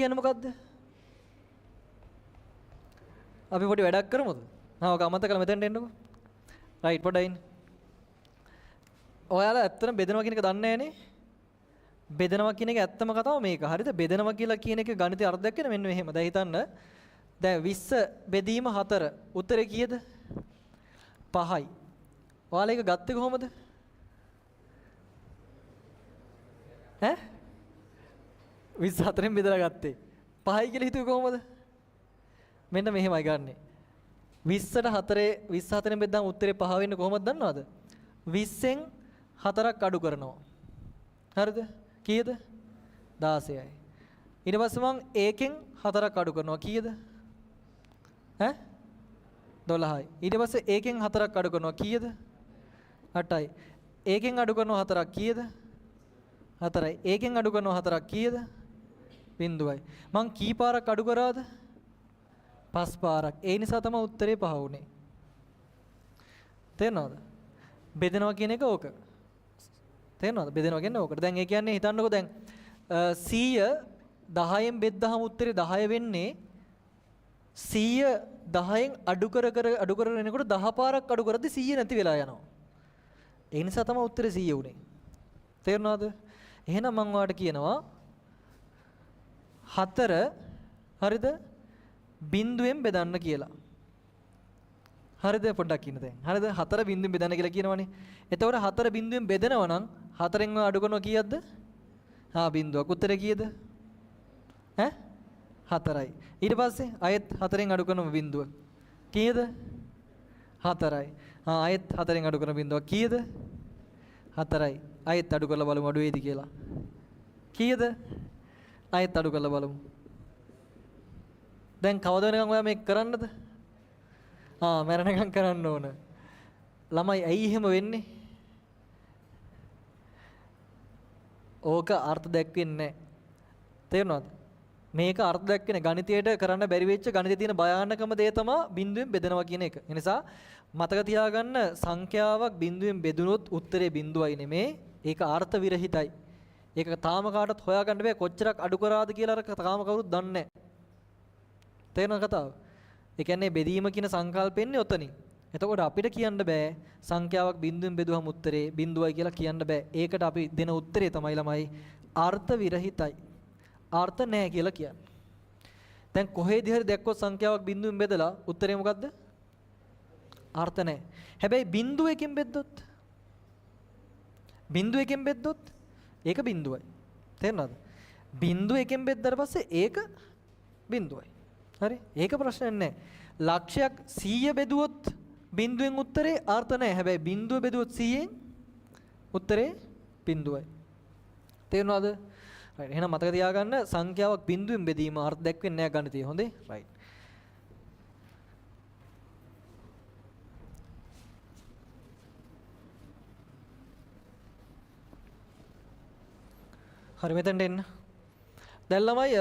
කියන්නේ මොකද්ද? අපි පොඩි වැඩක් කරමුද? ඔක අමතක කරලා මෙතෙන්ට එන්නකෝ. රයිට් පොඩ්ඩක් ඉන්න. ඔයාලා ඇත්තටම බෙදනවා කියන එක දන්නේ නැහනේ. බෙදනවා කියන එක ඇත්තම කතාව මේක. හරිද? බෙදනවා කියලා කියන එක ගණිතයේ අර්ථයක් කියන මෙන්න මෙහෙම. දැන් හිතන්න. දැන් 20 බෙදීම 4. උත්තරේ කීයද? 5යි. ඔයාලා ඒක ගත්තේ කොහොමද? ඈ? 24න් බෙදලා ගත්තේ. 5යි කියලා හිතුවේ කොහොමද? මෙන්න මෙහෙමයි ගන්නෙ. 20ට 24න් බෙද්දාම උත්තරේ 5 වෙන්නේ කොහොමද දන්නවද? 20න් 4ක් අඩු කරනවා. හරිද? කීයද? 16යි. ඊට පස්සේ මම ඒකෙන් 4ක් අඩු කරනවා. කීයද? ඈ? 12යි. ඊට පස්සේ ඒකෙන් 4ක් අඩු කරනවා. කීයද? 8යි. ඒකෙන් අඩු කරනවා 4ක්. කීයද? 4යි. ඒකෙන් අඩු කරනවා 4ක්. කීයද? 0යි. මං කී පාරක් අඩු කරාද? 5 පාරක්. ඒ නිසා තමයි උත්තරේ 5 වුනේ. තේරෙනවද? බෙදනවා කියන එක ඕක. තේරෙනවද? බෙදනවා කියන්නේ ඕකට. දැන් ඒ කියන්නේ හිතන්නකෝ දැන් 100 10න් බෙද්දාම උත්තරේ 10 වෙන්නේ 100 10න් අඩු කර එනකොට 10 පාරක් අඩු කරද්දි 100 නැති වෙලා යනවා. ඒ නිසා තමයි උත්තරේ 100 උනේ. තේරුණාද? එහෙනම් මම ඔයාලට කියනවා 4 හරිද? බිඳුවෙන් බෙදන්න කියලා. හරිද? පොඩ්ඩක් ඉන්න දැන්. හරිද? 4 බිඳුවෙන් බෙදන්න කියලා කියනවනේ. එතකොට 4 බිඳුවෙන් බෙදනවා නම් 4ෙන් අඩු කරනවා කීයක්ද? බිඳුවක්. උත්තරේ කීයද? ඈ? 4යි. ඊට පස්සේ ආයෙත් 4ෙන් අඩු කරනවා බිඳුව. කීයද? 4යි. ආයෙත් 4ෙන් අඩු කරන බිඳුවක් කීයද? 4යි. ආයෙත් අඩු කරලා බලමු අඩු වේද කියලා. කීයද? ආයෙත් අඩු කරලා බලමු. දැන් කවද වෙනකන් ඔයා මේක කරන්නද? මැරෙනකන් කරන්න ඕන. ළමයි ඇයි එහෙම වෙන්නේ? ඕක අර්ථ දැක්වෙන්නේ නැහැ. තේරුණාද? මේක අර්ථ දැක්වෙන්නේ ගණිතයට කරන්න බැරි වෙච්ච ගණිතයේ තියෙන භයානකම දේ තමයි බිඳුවෙන් බෙදනවා කියන එක. ඒ නිසා මතක තියාගන්න සංඛ්‍යාවක් බිඳුවෙන් බෙදුනොත් උත්තරේ බිඳුවයි නෙමේ. ඒක අර්ථ විරහිතයි. ඒක තාම කාටවත් හොයාගන්න බෑ කොච්චරක් අඩු කරාද කියලා අර තාම කවුරුත් දන්නේ නැහැ. තේරෙනවද කතාව? ඒ කියන්නේ බෙදීම කියන සංකල්පෙන්නේ ඔතනින්. එතකොට අපිට කියන්න බෑ සංඛ්‍යාවක් බිඳුවෙන් බෙදුවම උත්තරේ බිඳුවයි කියලා කියන්න බෑ. ඒකට අපි දෙන උත්තරේ තමයි ළමයි අර්ථ විරහිතයි. අර්ථ නැහැ කියලා කියන්නේ. දැන් කොහේදී හරි දැක්කොත් සංඛ්‍යාවක් බිඳුවෙන් බෙදලා උත්තරේ මොකද්ද? අර්ථ නැහැ. හැබැයි බිඳුවකින් බෙද්දොත් බිඳුවකින් බෙද්දොත් ඒක බිඳුවයි. තේරෙනවද? බිඳුවකින් බෙද්දාට පස්සේ ඒක බිඳුවයි. හරි? ඒක ප්‍රශ්නයක් නැහැ. ලක්ෂයක් 100 බෙදුවොත් බිඳුවෙන් උත්තරේ අර්ථ නැහැ. හැබැයි බිඳුව බෙදුවොත් 100ෙන් උත්තරේ බිඳුවයි. තේරුණාද? රයිට්. එහෙනම් මතක තියාගන්න සංඛ්‍යාවක් බිඳුවෙන් බෙදීම අර්ථ දැක්වෙන්නේ නැහැ ගණිතය. හොඳේ? රයිට්. හරි මෙතෙන්ට එන්න. දැන් ළමයි